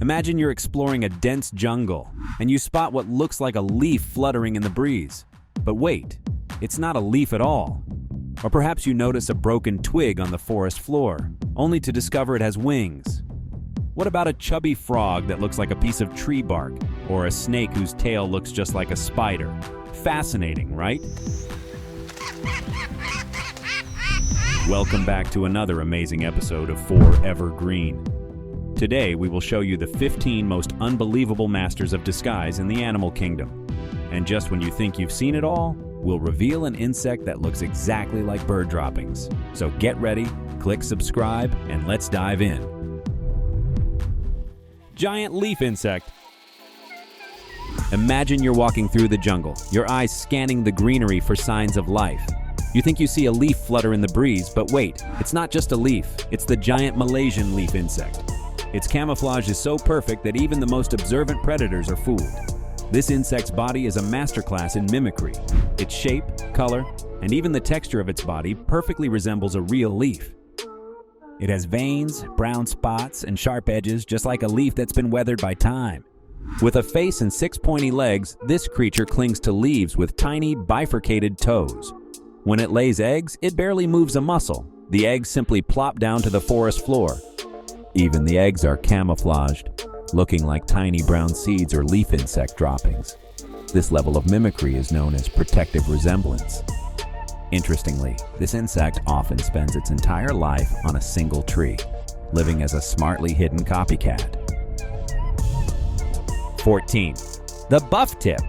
Imagine you're exploring a dense jungle, and you spot what looks like a leaf fluttering in the breeze. But wait, it's not a leaf at all. Or perhaps you notice a broken twig on the forest floor, only to discover it has wings. What about a chubby frog that looks like a piece of tree bark, or a snake whose tail looks just like a spider? Fascinating, right? Welcome back to another amazing episode of Forever Green. Today we will show you the 15 most unbelievable masters of disguise in the animal kingdom. And just when you think you've seen it all, we'll reveal an insect that looks exactly like bird droppings. So get ready, click subscribe, and let's dive in. Giant leaf insect. Imagine you're walking through the jungle, your eyes scanning the greenery for signs of life. You think you see a leaf flutter in the breeze, but wait, it's not just a leaf, it's the giant Malaysian leaf insect. Its camouflage is so perfect that even the most observant predators are fooled. This insect's body is a masterclass in mimicry. Its shape, color, and even the texture of its body perfectly resembles a real leaf. It has veins, brown spots, and sharp edges, just like a leaf that's been weathered by time. With a face and 6 pointy legs, this creature clings to leaves with tiny, bifurcated toes. When it lays eggs, it barely moves a muscle. The eggs simply plop down to the forest floor. Even the eggs are camouflaged, looking like tiny brown seeds or leaf insect droppings. This level of mimicry is known as protective resemblance. Interestingly, this insect often spends its entire life on a single tree, living as a smartly hidden copycat. 14. The buff tip.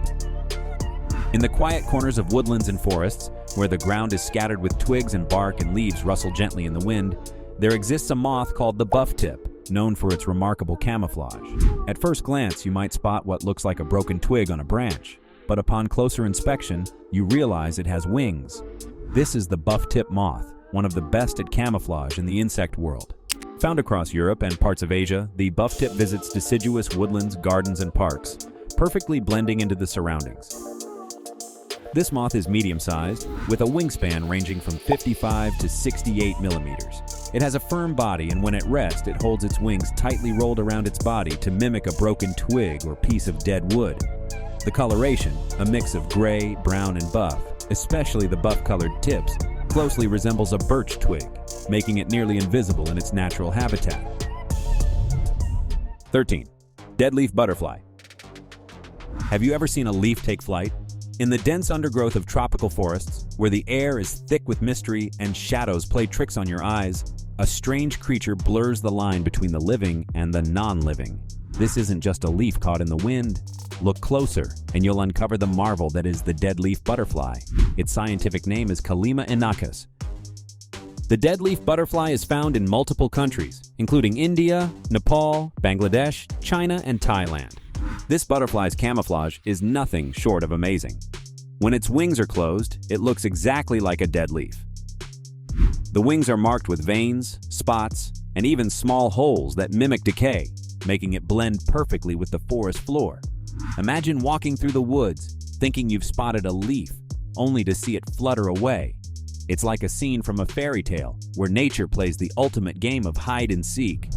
In the quiet corners of woodlands and forests, where the ground is scattered with twigs and bark and leaves rustle gently in the wind, there exists a moth called the buff tip, known for its remarkable camouflage. At first glance, you might spot what looks like a broken twig on a branch, but upon closer inspection, you realize it has wings. This is the buff tip moth, one of the best at camouflage in the insect world. Found across Europe and parts of Asia, the buff tip visits deciduous woodlands, gardens, and parks, perfectly blending into the surroundings. This moth is medium-sized, with a wingspan ranging from 55 to 68 millimeters. It has a firm body, and when at rest, it holds its wings tightly rolled around its body to mimic a broken twig or piece of dead wood. The coloration, a mix of gray, brown, and buff, especially the buff-colored tips, closely resembles a birch twig, making it nearly invisible in its natural habitat. 13. Dead leaf butterfly. Have you ever seen a leaf take flight? In the dense undergrowth of tropical forests, where the air is thick with mystery and shadows play tricks on your eyes, a strange creature blurs the line between the living and the non-living. This isn't just a leaf caught in the wind. Look closer, and you'll uncover the marvel that is the dead leaf butterfly. Its scientific name is Kallima inachus. The dead leaf butterfly is found in multiple countries, including India, Nepal, Bangladesh, China, and Thailand. This butterfly's camouflage is nothing short of amazing. When its wings are closed, it looks exactly like a dead leaf. The wings are marked with veins, spots, and even small holes that mimic decay, making it blend perfectly with the forest floor. Imagine walking through the woods, thinking you've spotted a leaf, only to see it flutter away. It's like a scene from a fairy tale, where nature plays the ultimate game of hide and seek.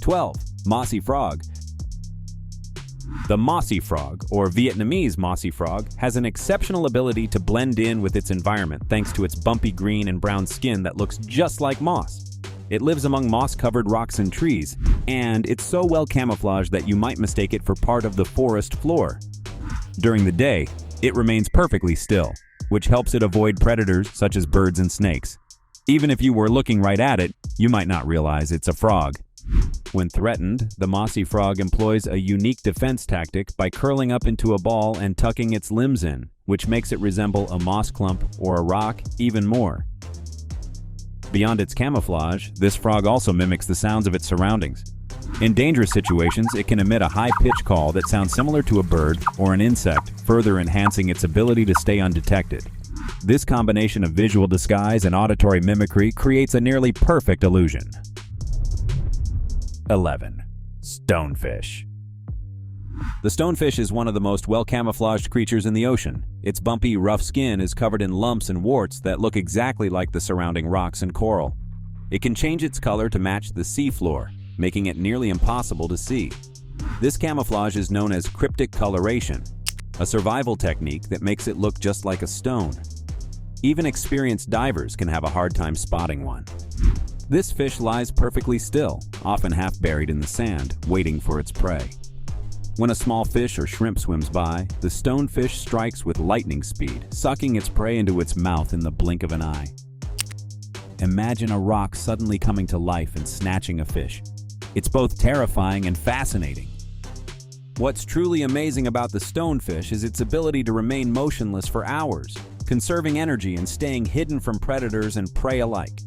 12. Mossy frog. The mossy frog, or Vietnamese mossy frog, has an exceptional ability to blend in with its environment thanks to its bumpy green and brown skin that looks just like moss. It lives among moss-covered rocks and trees, and it's so well camouflaged that you might mistake it for part of the forest floor. During the day, it remains perfectly still, which helps it avoid predators such as birds and snakes. Even if you were looking right at it, you might not realize it's a frog. When threatened, the mossy frog employs a unique defense tactic by curling up into a ball and tucking its limbs in, which makes it resemble a moss clump or a rock even more. Beyond its camouflage, this frog also mimics the sounds of its surroundings. In dangerous situations, it can emit a high-pitched call that sounds similar to a bird or an insect, further enhancing its ability to stay undetected. This combination of visual disguise and auditory mimicry creates a nearly perfect illusion. 11. Stonefish. The stonefish is one of the most well-camouflaged creatures in the ocean. Its bumpy, rough skin is covered in lumps and warts that look exactly like the surrounding rocks and coral. It can change its color to match the seafloor, making it nearly impossible to see. This camouflage is known as cryptic coloration, a survival technique that makes it look just like a stone. Even experienced divers can have a hard time spotting one. This fish lies perfectly still, often half buried in the sand, waiting for its prey. When a small fish or shrimp swims by, the stonefish strikes with lightning speed, sucking its prey into its mouth in the blink of an eye. Imagine a rock suddenly coming to life and snatching a fish. It's both terrifying and fascinating. What's truly amazing about the stonefish is its ability to remain motionless for hours, conserving energy and staying hidden from predators and prey alike.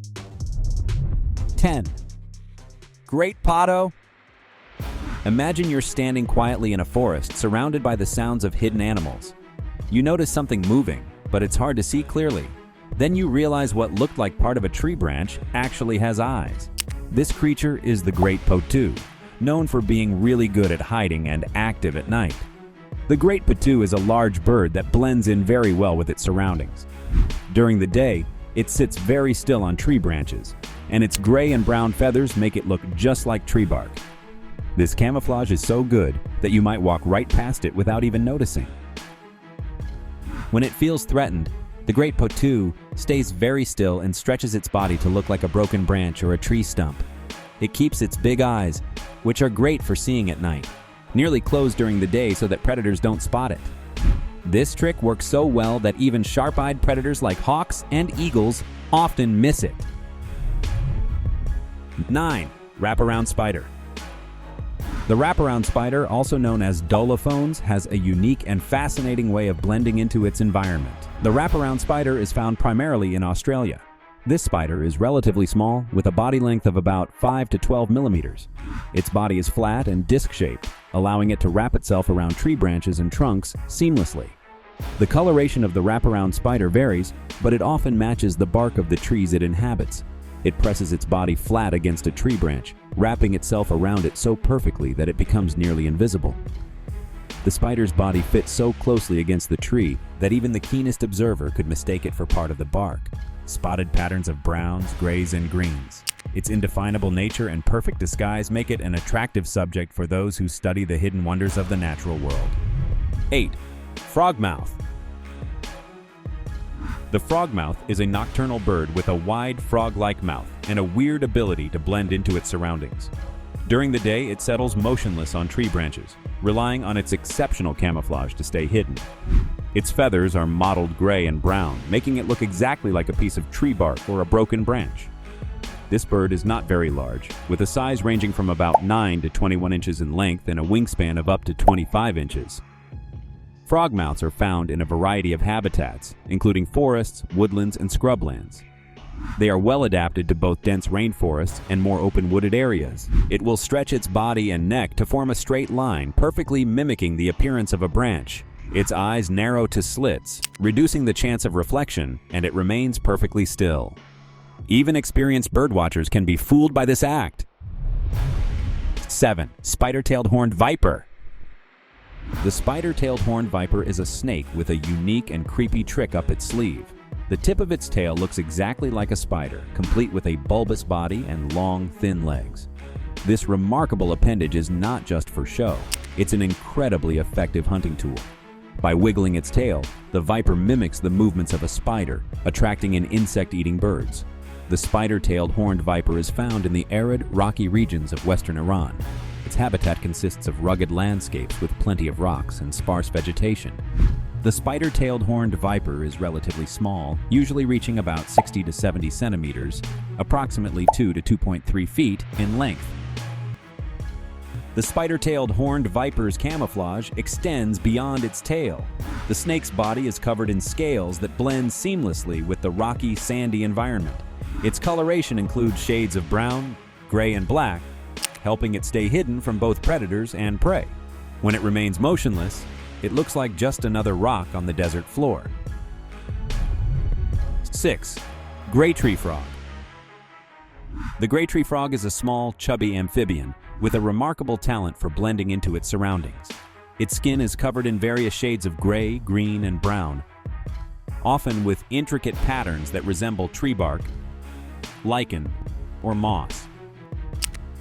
10. Great Potu. Imagine you're standing quietly in a forest surrounded by the sounds of hidden animals. You notice something moving, but it's hard to see clearly. Then you realize what looked like part of a tree branch actually has eyes. This creature is the great Potu, known for being really good at hiding and active at night. The great Potu is a large bird that blends in very well with its surroundings. During the day, it sits very still on tree branches, and its gray and brown feathers make it look just like tree bark. This camouflage is so good that you might walk right past it without even noticing. When it feels threatened, the great Potu stays very still and stretches its body to look like a broken branch or a tree stump. It keeps its big eyes, which are great for seeing at night, nearly closed during the day so that predators don't spot it. This trick works so well that even sharp-eyed predators like hawks and eagles often miss it. 9. Wraparound spider. The wraparound spider, also known as dolophones, has a unique and fascinating way of blending into its environment. The wraparound spider is found primarily in Australia. This spider is relatively small, with a body length of about 5 to 12 millimeters. Its body is flat and disc-shaped, allowing it to wrap itself around tree branches and trunks seamlessly. The coloration of the wraparound spider varies, but it often matches the bark of the trees it inhabits. It presses its body flat against a tree branch, wrapping itself around it so perfectly that it becomes nearly invisible. The spider's body fits so closely against the tree that even the keenest observer could mistake it for part of the bark. Spotted patterns of browns, grays, and greens. Its indefinable nature and perfect disguise make it an attractive subject for those who study the hidden wonders of the natural world. 8. Frogmouth. The frogmouth is a nocturnal bird with a wide frog-like mouth and a weird ability to blend into its surroundings. During the day, it settles motionless on tree branches, relying on its exceptional camouflage to stay hidden. Its feathers are mottled gray and brown, making it look exactly like a piece of tree bark or a broken branch. This bird is not very large, with a size ranging from about 9 to 21 inches in length and a wingspan of up to 25 inches. Frogmouths are found in a variety of habitats, including forests, woodlands, and scrublands. They are well adapted to both dense rainforests and more open wooded areas. It will stretch its body and neck to form a straight line, perfectly mimicking the appearance of a branch. Its eyes narrow to slits, reducing the chance of reflection, and it remains perfectly still. Even experienced birdwatchers can be fooled by this act. 7. Spider-tailed horned viper. The spider-tailed horned viper is a snake with a unique and creepy trick up its sleeve. The tip of its tail looks exactly like a spider, complete with a bulbous body and long, thin legs. This remarkable appendage is not just for show. It's an incredibly effective hunting tool. By wiggling its tail, the viper mimics the movements of a spider, attracting in insect-eating birds. The spider-tailed horned viper is found in the arid, rocky regions of western Iran. Its habitat consists of rugged landscapes with plenty of rocks and sparse vegetation. The spider-tailed horned viper is relatively small, usually reaching about 60 to 70 centimeters, approximately 2 to 2.3 feet in length. The spider-tailed horned viper's camouflage extends beyond its tail. The snake's body is covered in scales that blend seamlessly with the rocky, sandy environment. Its coloration includes shades of brown, gray, and black, helping it stay hidden from both predators and prey. When it remains motionless, it looks like just another rock on the desert floor. 6. Gray tree frog. The gray tree frog is a small, chubby amphibian with a remarkable talent for blending into its surroundings. Its skin is covered in various shades of gray, green, and brown, often with intricate patterns that resemble tree bark, lichen, or moss.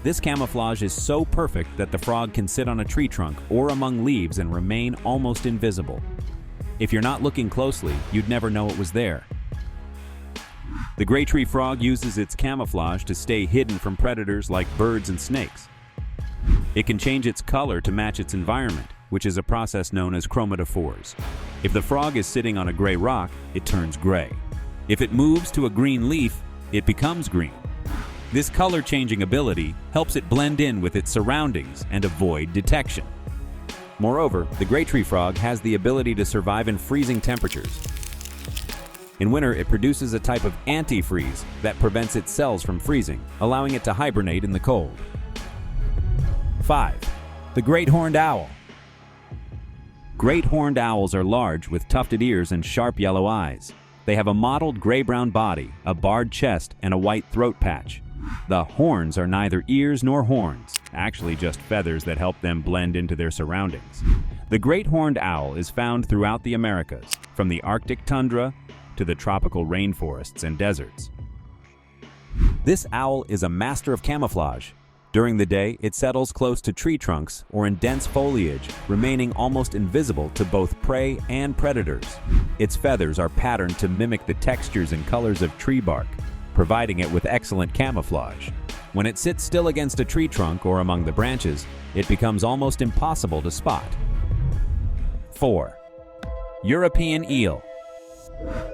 This camouflage is so perfect that the frog can sit on a tree trunk or among leaves and remain almost invisible. If you're not looking closely, you'd never know it was there. The gray tree frog uses its camouflage to stay hidden from predators like birds and snakes. It can change its color to match its environment, which is a process known as chromatophores. If the frog is sitting on a gray rock, it turns gray. If it moves to a green leaf, it becomes green. This color-changing ability helps it blend in with its surroundings and avoid detection. Moreover, the gray tree frog has the ability to survive in freezing temperatures. In winter, it produces a type of antifreeze that prevents its cells from freezing, allowing it to hibernate in the cold. 5. The great horned owl. Great horned owls are large with tufted ears and sharp yellow eyes. They have a mottled gray-brown body, a barred chest, and a white throat patch. The horns are neither ears nor horns, actually just feathers that help them blend into their surroundings. The great horned owl is found throughout the Americas, from the Arctic tundra to the tropical rainforests and deserts. This owl is a master of camouflage. During the day, it settles close to tree trunks or in dense foliage, remaining almost invisible to both prey and predators. Its feathers are patterned to mimic the textures and colors of tree bark, providing it with excellent camouflage. When it sits still against a tree trunk or among the branches, it becomes almost impossible to spot. 4. European eel.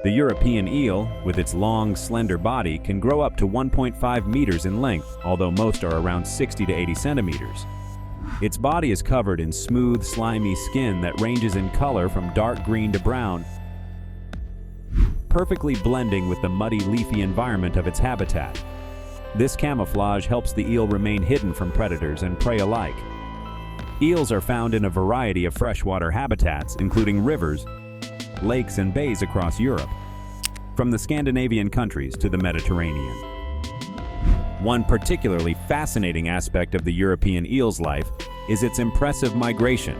The European eel, with its long, slender body, can grow up to 1.5 meters in length, although most are around 60 to 80 centimeters. Its body is covered in smooth, slimy skin that ranges in color from dark green to brown, perfectly blending with the muddy, leafy environment of its habitat. This camouflage helps the eel remain hidden from predators and prey alike. Eels are found in a variety of freshwater habitats, including rivers, lakes, and bays across Europe, from the Scandinavian countries to the Mediterranean. One particularly fascinating aspect of the European eel's life is its impressive migration.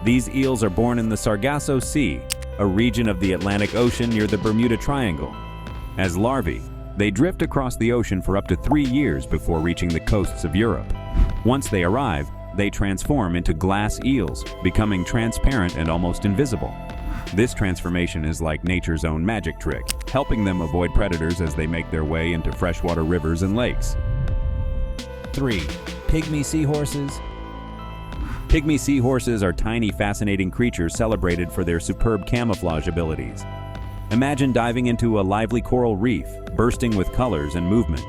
These eels are born in the Sargasso Sea, a region of the Atlantic Ocean near the Bermuda Triangle. As larvae, they drift across the ocean for up to 3 years before reaching the coasts of Europe. Once they arrive, they transform into glass eels, becoming transparent and almost invisible. This transformation is like nature's own magic trick, helping them avoid predators as they make their way into freshwater rivers and lakes. 3. Pygmy seahorses. Pygmy seahorses are tiny, fascinating creatures celebrated for their superb camouflage abilities. Imagine diving into a lively coral reef, bursting with colors and movement.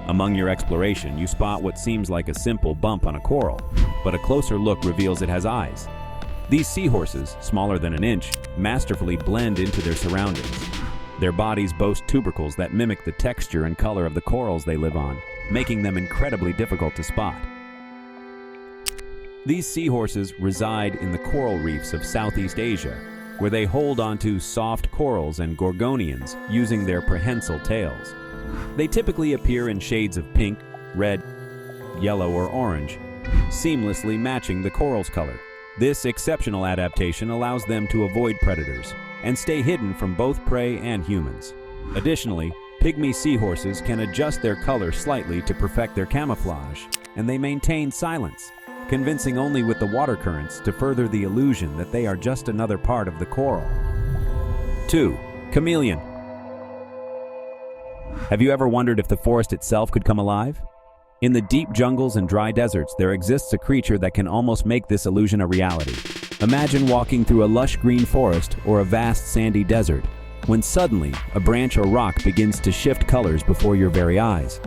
Among your exploration, you spot what seems like a simple bump on a coral, but a closer look reveals it has eyes. These seahorses, smaller than an inch, masterfully blend into their surroundings. Their bodies boast tubercles that mimic the texture and color of the corals they live on, making them incredibly difficult to spot. These seahorses reside in the coral reefs of Southeast Asia, where they hold onto soft corals and gorgonians using their prehensile tails. They typically appear in shades of pink, red, yellow, or orange, seamlessly matching the coral's color. This exceptional adaptation allows them to avoid predators and stay hidden from both prey and humans. Additionally, pygmy seahorses can adjust their color slightly to perfect their camouflage, and they maintain silence, convincing only with the water currents to further the illusion that they are just another part of the coral. 2. Chameleon. Have you ever wondered if the forest itself could come alive? In the deep jungles and dry deserts, there exists a creature that can almost make this illusion a reality. Imagine walking through a lush green forest or a vast sandy desert, when suddenly a branch or rock begins to shift colors before your very eyes.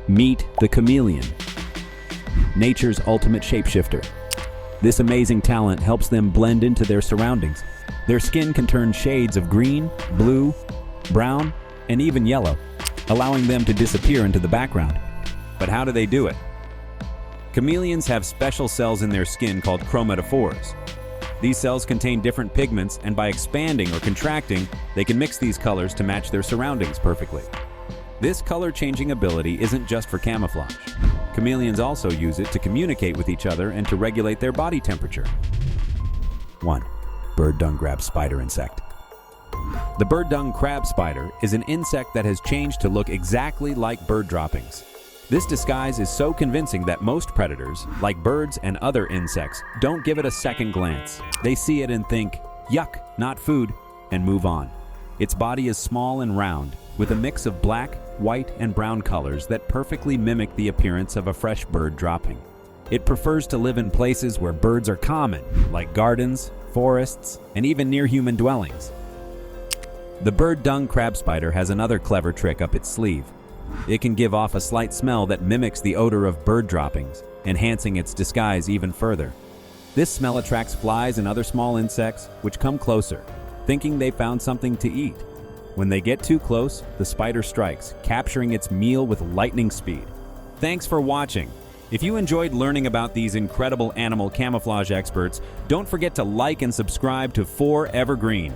Meet the chameleon, nature's ultimate shapeshifter. This amazing talent helps them blend into their surroundings. Their skin can turn shades of green, blue, brown, and even yellow, allowing them to disappear into the background. But how do they do it? Chameleons have special cells in their skin called chromatophores. These cells contain different pigments, and by expanding or contracting, they can mix these colors to match their surroundings perfectly. This color-changing ability isn't just for camouflage. Chameleons also use it to communicate with each other and to regulate their body temperature. 1. Bird dung crab spider insect. The bird dung crab spider is an insect that has changed to look exactly like bird droppings. This disguise is so convincing that most predators, like birds and other insects, don't give it a second glance. They see it and think, "Yuck, not food," and move on. Its body is small and round, with a mix of black, white, and brown colors that perfectly mimic the appearance of a fresh bird dropping. It prefers to live in places where birds are common, like gardens, forests, and even near human dwellings. The bird dung crab spider has another clever trick up its sleeve. It can give off a slight smell that mimics the odor of bird droppings, enhancing its disguise even further. This smell attracts flies and other small insects, which come closer, thinking they found something to eat. When they get too close, the spider strikes, capturing its meal with lightning speed. Thanks for watching. If you enjoyed learning about these incredible animal camouflage experts, don't forget to like and subscribe to 4 Evergreen.